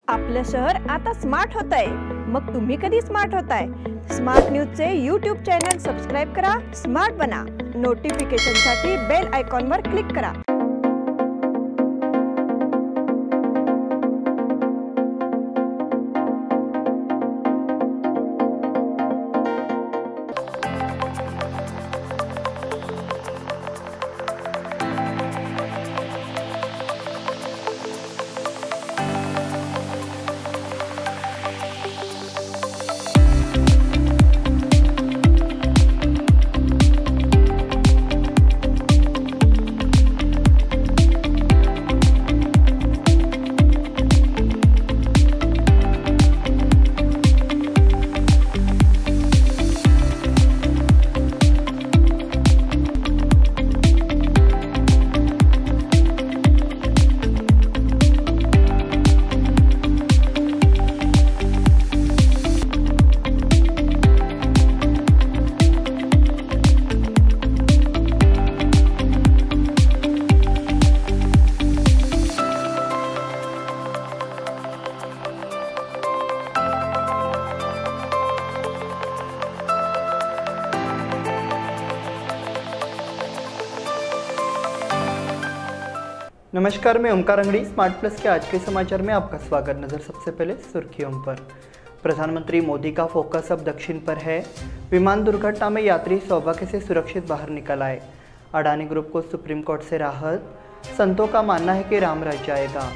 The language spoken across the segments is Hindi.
आपलं शहर आता स्मार्ट होत आहे। मग तुम्ही कधी स्मार्ट होताय? स्मार्ट न्यूजचे YouTube चॅनल सबस्क्राइब करा, स्मार्ट बना। नोटिफिकेशनसाठी बेल आयकॉनवर क्लिक करा। नमस्कार, मैं ओमकार अंगड़ी। स्मार्ट प्लस के आज के समाचार में आपका स्वागत। नजर सबसे पहले सुर्खियों पर। प्रधानमंत्री मोदी का फोकस अब दक्षिण पर है। विमान दुर्घटना में यात्री सौभाग्य से सुरक्षित बाहर निकल आए। अडानी ग्रुप को सुप्रीम कोर्ट से राहत। संतों का मानना है कि राम राज्य आएगा।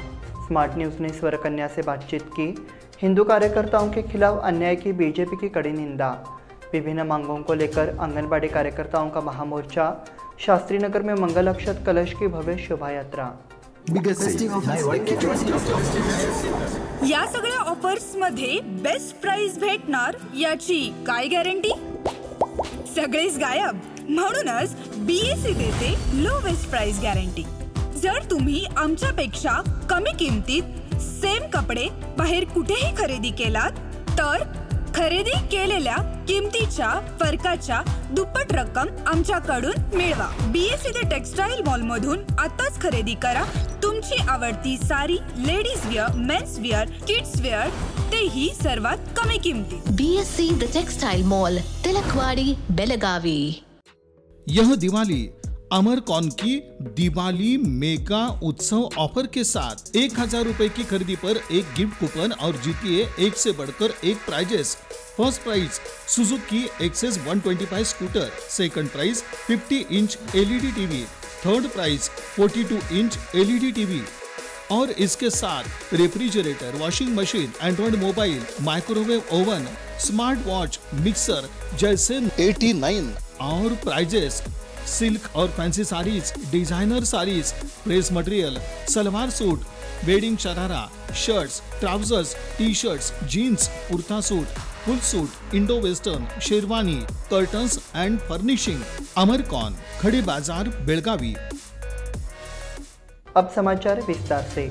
स्मार्ट न्यूज़ ने स्वर कन्या से बातचीत की। हिंदू कार्यकर्ताओं के खिलाफ अन्याय की बीजेपी की कड़ी निंदा। विभिन्न मांगों को लेकर आंगनबाड़ी कार्यकर्ताओं का महामोर्चा। शास्त्री नगर में मंगल अक्षत कलश की भव्य शोभा यात्रा। या सगळ्या ऑफर्स मध्ये बेस्ट प्राइस भेटणार याची काय गॅरंटी? सगळेच गायब। म्हणूनच बीएससी देते लोवेस्ट प्राइस गॅरंटी। जर तुम्ही आमच्यापेक्षा कमी किमतीत सेम कपडे बाहेर कुठेही खरेदी केलात तर खरेदी केलेल्या किमतीच्या फरकाच्या दुप्पट रक्कम आमच्याकडून मिळवा। बीएससी द टेक्सटाइल मॉल मधून आताच खरेदी करा तुमची आवडती sari, ladies wear, men's wear, kids wear, तेही सर्वात कमी किमतीत। BSC the textile mall, Tilakwadi, Belagavi. यह दिवाली अमरकॉन की दिवाली मेगा उत्सव ऑफर के साथ 1000 रुपए की खरीदी पर एक गिफ्ट कूपन और जीतिए एक से बढ़कर एक prizes. First prize Suzuki Access 125 scooter, second prize 50 inch LED TV, third prize 42 inch LED TV और इसके साथ refrigerator, washing machine, Android mobile, microwave oven, smart watch, mixer जैसे 89 और प्राइजेस। सिल्क और fancy saris, designer saris, dress material, salwar suit, wedding sharara, shirts, trousers, T shirts, jeans, kurta suit, full suit, Indo western, sherwani, curtains and furnishing. अमरकॉन, खड़ी बाजार, बेलगावी। अब समाचार विस्तार से।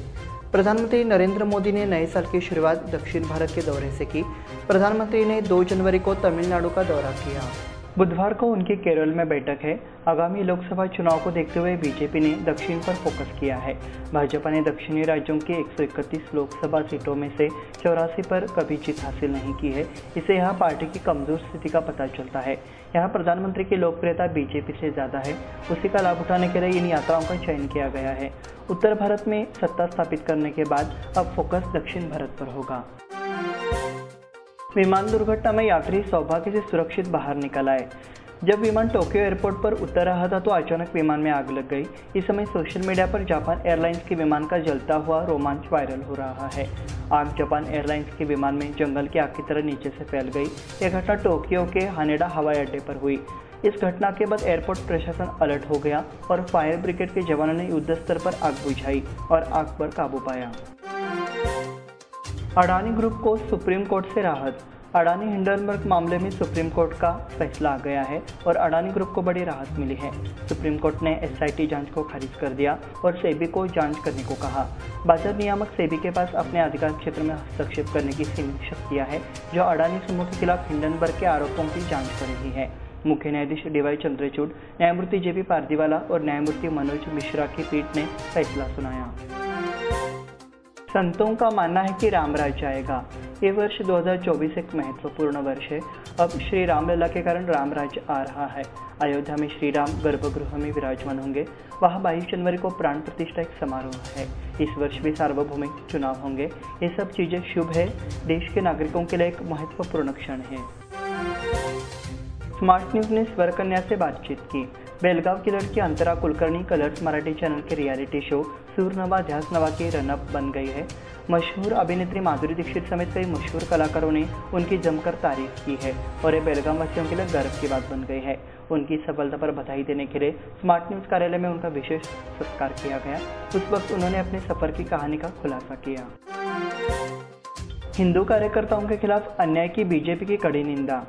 प्रधानमंत्री नरेंद्र मोदी ने नए साल की शुरुआत दक्षिण भारत के दौरे से की। प्रधानमंत्री ने 2 जनवरी को तमिलनाडु का दौरा किया। बुधवार को उनकी केरल में बैठक है। आगामी लोकसभा चुनाव को देखते हुए बीजेपी ने दक्षिण पर फोकस किया है। भाजपा ने दक्षिणी राज्यों की 131 लोकसभा सीटों में से 84 पर कभी जीत हासिल नहीं की है। इससे यहाँ पार्टी की कमजोर स्थिति का पता चलता है। यहाँ प्रधानमंत्री की लोकप्रियता बीजेपी से ज़्यादा है। उसी का लाभ उठाने के लिए इन यात्राओं का चयन किया गया है। उत्तर भारत में सत्ता स्थापित करने के बाद अब फोकस दक्षिण भारत पर होगा। विमान दुर्घटना में यात्री सौभाग्य से सुरक्षित बाहर निकल आए। जब विमान टोक्यो एयरपोर्ट पर उतर रहा था तो अचानक विमान में आग लग गई। इस समय सोशल मीडिया पर जापान एयरलाइंस के विमान का जलता हुआ रोमांच वायरल हो रहा है। आग जापान एयरलाइंस के विमान में जंगल की आग की तरह नीचे से फैल गई। यह घटना टोक्यो के हानेडा हवाई अड्डे पर हुई। इस घटना के बाद एयरपोर्ट प्रशासन अलर्ट हो गया और फायर ब्रिगेड के जवानों ने युद्ध स्तर पर आग बुझाई और आग पर काबू पाया। अडानी ग्रुप को सुप्रीम कोर्ट से राहत। अडानी हिंडनबर्ग मामले में सुप्रीम कोर्ट का फैसला आ गया है और अडानी ग्रुप को बड़ी राहत मिली है। सुप्रीम कोर्ट ने एसआईटी जांच को खारिज कर दिया और सेबी को जांच करने को कहा। बाजार नियामक सेबी के पास अपने अधिकार क्षेत्र में हस्तक्षेप करने की सीमित शक्तियां हैं, जो अडानी समूह के खिलाफ हिंडनबर्ग के आरोपों की जांच कर रही है। मुख्य न्यायाधीश डीवाई चंद्रचूड़, न्यायमूर्ति जेपी पारदीवाला और न्यायमूर्ति मनोज मिश्रा की पीठ ने फैसला सुनाया। संतों का मानना है कि राम राज्य आएगा। ये वर्ष 2024 एक महत्वपूर्ण वर्ष है। अब श्री रामलला के कारण राम राज्य आ रहा है। अयोध्या में श्री राम गर्भगृह में विराजमान होंगे। वहाँ 22 जनवरी को प्राण प्रतिष्ठा एक समारोह है। इस वर्ष भी सार्वभौमिक चुनाव होंगे। ये सब चीजें शुभ है। देश के नागरिकों के लिए एक महत्वपूर्ण क्षण है। स्मार्ट न्यूज ने स्वर कन्या से बातचीत की। बेलगांव की लड़की अंतरा कुलकर्णी कलर्स मराठी चैनल के रियलिटी शो सूरनवा ध्यास नवा की रनअप बन गई है। मशहूर अभिनेत्री माधुरी दीक्षित समेत कई मशहूर कलाकारों ने उनकी जमकर तारीफ की है और ये बेलगांव वासियों के लिए गर्व की बात बन गई है। उनकी सफलता पर बधाई देने के लिए स्मार्ट न्यूज कार्यालय में उनका विशेष सत्कार किया गया। उस वक्त उन्होंने अपने सफर की कहानी का खुलासा किया। हिंदू कार्यकर्ताओं के खिलाफ अन्याय की बीजेपी की कड़ी निंदा।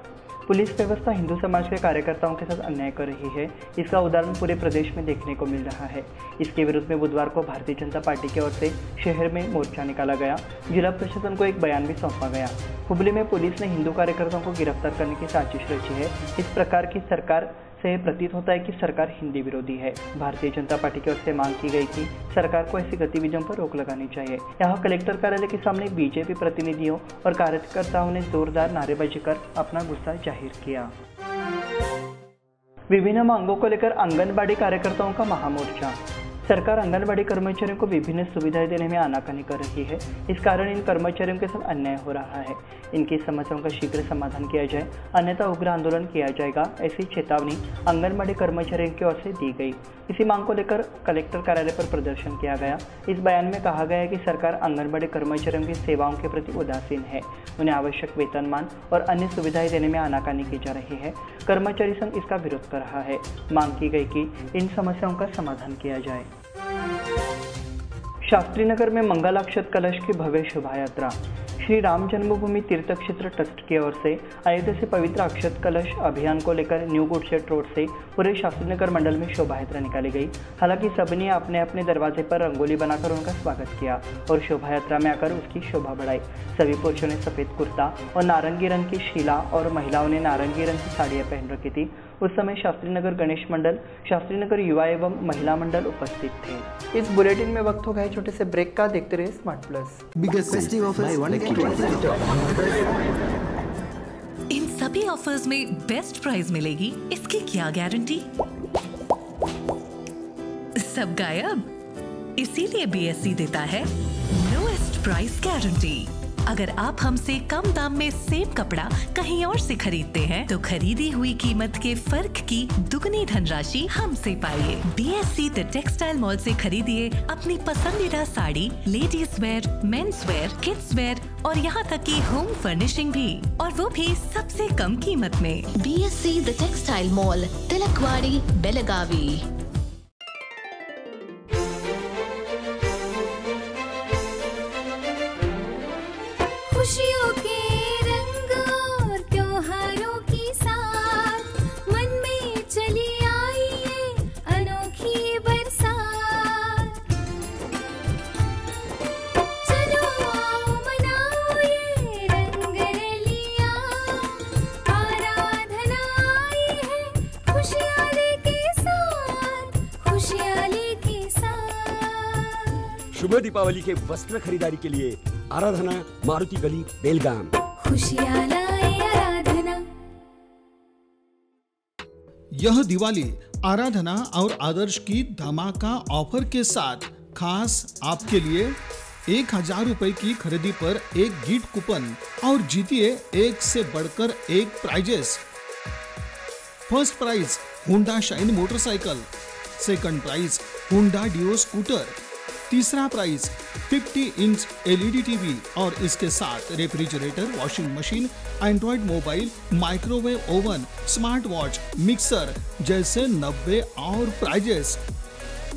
पुलिस व्यवस्था हिंदू समाज के कार्यकर्ताओं के साथ अन्याय कर रही है। इसका उदाहरण पूरे प्रदेश में देखने को मिल रहा है। इसके विरुद्ध में बुधवार को भारतीय जनता पार्टी की ओर से शहर में मोर्चा निकाला गया। जिला प्रशासन को एक बयान भी सौंपा गया। हुबली में पुलिस ने हिंदू कार्यकर्ताओं को गिरफ्तार करने की साजिश रची है। इस प्रकार की सरकार से प्रतीत होता है कि सरकार हिंदी विरोधी है। भारतीय जनता पार्टी की ओर से मांग की गई कि सरकार को ऐसी गतिविधियों पर रोक लगानी चाहिए। यहाँ कलेक्टर कार्यालय के सामने बीजेपी प्रतिनिधियों और कार्यकर्ताओं ने जोरदार नारेबाजी कर अपना गुस्सा जाहिर किया। विभिन्न मांगों को लेकर आंगनबाड़ी कार्यकर्ताओं का महामोर्चा। सरकार आंगनबाड़ी कर्मचारियों को विभिन्न सुविधाएं देने में आनाकानी कर रही है। इस कारण इन कर्मचारियों के साथ अन्याय हो रहा है। इनकी समस्याओं का शीघ्र समाधान किया जाए, अन्यथा उग्र आंदोलन किया जाएगा, ऐसी चेतावनी आंगनबाड़ी कर्मचारियों की ओर से दी गई। इसी मांग को लेकर कलेक्टर कार्यालय पर प्रदर्शन किया गया। इस बयान में कहा गया है कि सरकार आंगनबाड़ी कर्मचारियों की सेवाओं के प्रति उदासीन है। उन्हें आवश्यक वेतनमान और अन्य सुविधाएं देने में आनाकानी की जा रही है। कर्मचारी संघ इसका विरोध कर रहा है। मांग की गई कि इन समस्याओं का समाधान किया जाए। शास्त्री नगर में मंगलाक्षत कलश की भव्य शोभा यात्रा। श्री राम जन्मभूमि तीर्थ क्षेत्र ट्रस्ट की ओर से अयोध्या से पवित्र अक्षत कलश अभियान को लेकर न्यू गुडशेड रोड से पूरे शास्त्रीनगर मंडल में शोभा यात्रा निकाली गई। हालांकि सबने अपने अपने दरवाजे पर रंगोली बनाकर उनका स्वागत किया और शोभा यात्रा में आकर उसकी शोभा बढ़ाई। सभी पुरुषों ने सफेद कुर्ता और नारंगी रंग की शीला और महिलाओं ने नारंगी रंग की साड़ियां पहन रखी थी। उस समय शास्त्रीनगर गणेश मंडल, शास्त्रीनगर युवा एवं महिला मंडल उपस्थित थे। इस बुलेटिन में वक्त हो गया छोटे से ब्रेक का। देखते रहिए स्मार्ट प्लस। इन सभी ऑफर्स में बेस्ट प्राइस मिलेगी, इसकी क्या गारंटी? सब गायब। इसीलिए BSC देता है लोएस्ट प्राइस गारंटी। अगर आप हमसे कम दाम में सेम कपड़ा कहीं और से खरीदते हैं तो खरीदी हुई कीमत के फर्क की दुगनी धनराशि हमसे पाइए। BSC द टेक्सटाइल मॉल से खरीदिए अपनी पसंदीदा sari, ladies wear, men's wear, kids where और यहाँ तक की होम फर्निशिंग भी, और वो भी सबसे कम कीमत में। BSC the textile mall, Tilakwadi, Belagavi. खुशियों के रंग और त्योहारों की साथ मन में चली आई है अनोखी बरसात। चलो आओ मनाओ ये रंग रलियां, आराधना आई है खुशियाँ लेके साथ, खुशियाँ लेके साथ। शुभ दीपावली के वस्त्र खरीदारी के लिए आराधना, मारुति गली, बेलगाम। खुशियाँ लाए आराधना। यह दिवाली आराधना और आदर्श की धमाका ऑफर के साथ खास आपके लिए 1000 रुपए की खरीदी पर एक गिफ्ट कूपन और जीतिए एक से बढ़कर एक prizes. First prize Honda Shine motorcycle, second prize Honda Dio scooter, तीसरा प्राइज 50 इंच LED टीवी और इसके साथ refrigerator, washing machine, Android mobile, microwave oven, smart watch, mixer जैसे 90 और प्राइजेस।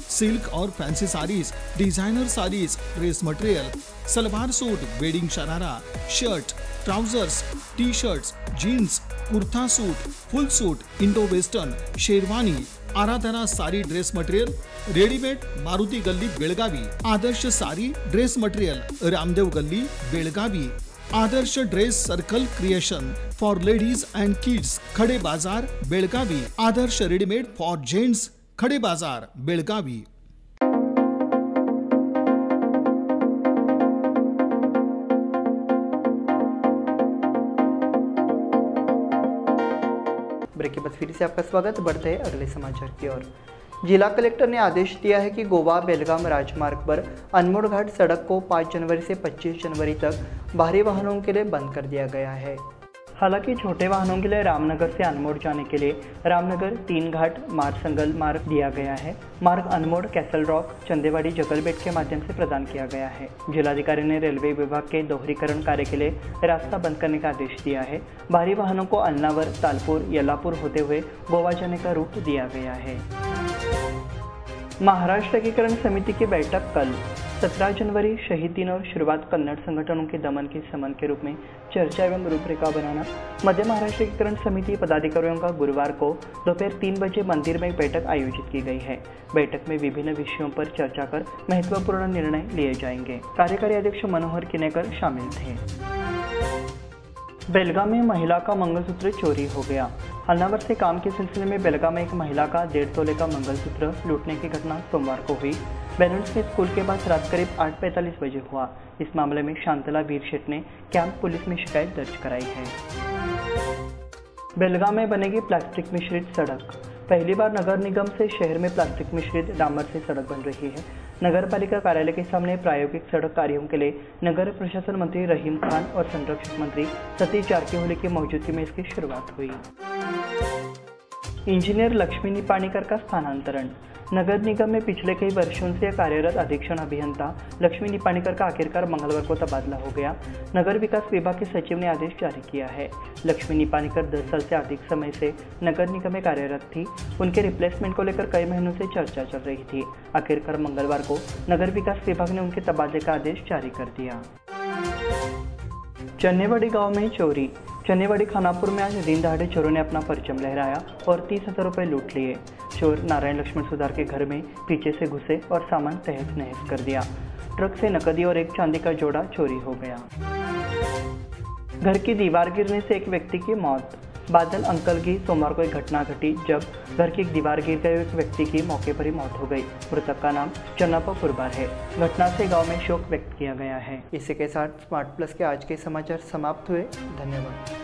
सिल्क और fancy saris, designer saris, dress material, salwar suit, wedding sharara, shirt, trousers, T shirts, jeans, kurta suit, full suit, Indo western, sherwani, Aradhana sari dress material, readymade, Maruti Galli Belagavi, Adarsh sari dress material, Ramdev Galli Belagavi, Adarsh dress circle creation for ladies and kids, Khade Bazaar Belagavi, Adarsh readymade for gents, Khade Bazaar Belagavi. Break के बाद फिर से आपका स्वागत। बढ़ते हैं अगले समाचार की ओर। जिला कलेक्टर ने आदेश दिया है कि गोवा बेलगाम राजमार्ग पर अनमोड़ घाट सड़क को 5 जनवरी से 25 जनवरी तक भारी वाहनों के लिए बंद कर दिया गया है। हालांकि छोटे वाहनों के लिए रामनगर से अनमोड़ जाने के लिए रामनगर 3 घाट मारसंगल मार्ग दिया गया है। मार्ग अनमोड़, कैसल रॉक, चंदेवाड़ी, जगलबेट के माध्यम से प्रदान किया गया है। जिलाधिकारी ने रेलवे विभाग के दोहरीकरण कार्य के लिए रास्ता बंद करने का आदेश दिया है। भारी वाहनों को अल्नावर, तालपुर, यल्लापुर होते हुए गोवा जाने का रूट दिया गया है। महाराष्ट्र एकीकरण समिति की बैठक कल 17 जनवरी शहीद दिन और शुरुआत कन्नड़ संगठनों के दमन के समन के रूप में चर्चा एवं रूपरेखा बनाना। मध्य महाराष्ट्र एकीकरण समिति पदाधिकारियों का गुरुवार को दोपहर 3 बजे मंदिर में एक बैठक आयोजित की गई है। बैठक में विभिन्न विषयों पर चर्चा कर महत्वपूर्ण निर्णय लिए जाएंगे। कार्यकारी अध्यक्ष मनोहर किनेकर शामिल थे। बेलगाम में महिला का मंगलसूत्र चोरी हो गया। अल्नावर से काम के सिलसिले में बेलगाम में एक महिला का 1.5 तोले का मंगलसूत्र लूटने की घटना सोमवार को हुई। बैलेंस के स्कूल के पास रात करीब 8:45 बजे हुआ। इस मामले में शांतला वीरशेठ ने कैंप पुलिस में शिकायत दर्ज कराई है। बेलगाम में बनेगी प्लास्टिक मिश्रित सड़क। पहली बार नगर निगम से शहर में प्लास्टिक मिश्रित डामर से सड़क बन रही है। नगर पालिका कार्यालय के सामने प्रायोगिक सड़क कार्यों के लिए नगर प्रशासन मंत्री रहीम खान और संरक्षक मंत्री सतीश जारकीहोली की मौजूदगी में इसकी शुरुआत हुई। इंजीनियर लक्ष्मी निपाणीकर का स्थानांतरण। नगर निगम में पिछले कई वर्षों से कार्यरत अधीक्षण अभियंता लक्ष्मी निपाणीकर का आखिरकार मंगलवार को तबादला हो गया। नगर विकास विभाग के सचिव ने आदेश जारी किया है। लक्ष्मी निपाणीकर 10 साल से अधिक समय से नगर निगम में कार्यरत थी। उनके रिप्लेसमेंट को लेकर कई महीनों से चर्चा चल रही थी। आखिरकार मंगलवार को नगर विकास विभाग ने उनके तबादले का आदेश जारी कर दिया। चन्नेवाड़ी गांव में चोरी। चन्नेवाड़ी खानापुर में आज दिन दहाड़े चोरों ने अपना परचम लहराया और 30,000 रुपये लूट लिए। चोर नारायण लक्ष्मण सुधार के घर में पीछे से घुसे और सामान तहस नहस कर दिया। ट्रक से नकदी और एक चांदी का जोड़ा चोरी हो गया। घर की दीवार गिरने से एक व्यक्ति की मौत। बादल अंकल की सोमवार को एक घटना घटी जब घर की एक दीवार गिर गई। एक व्यक्ति की मौके पर ही मौत हो गई। मृतक का नाम चन्नापा पुरबार है। घटना से गांव में शोक व्यक्त किया गया है। इसी के साथ स्मार्ट प्लस के आज के समाचार समाप्त हुए। धन्यवाद।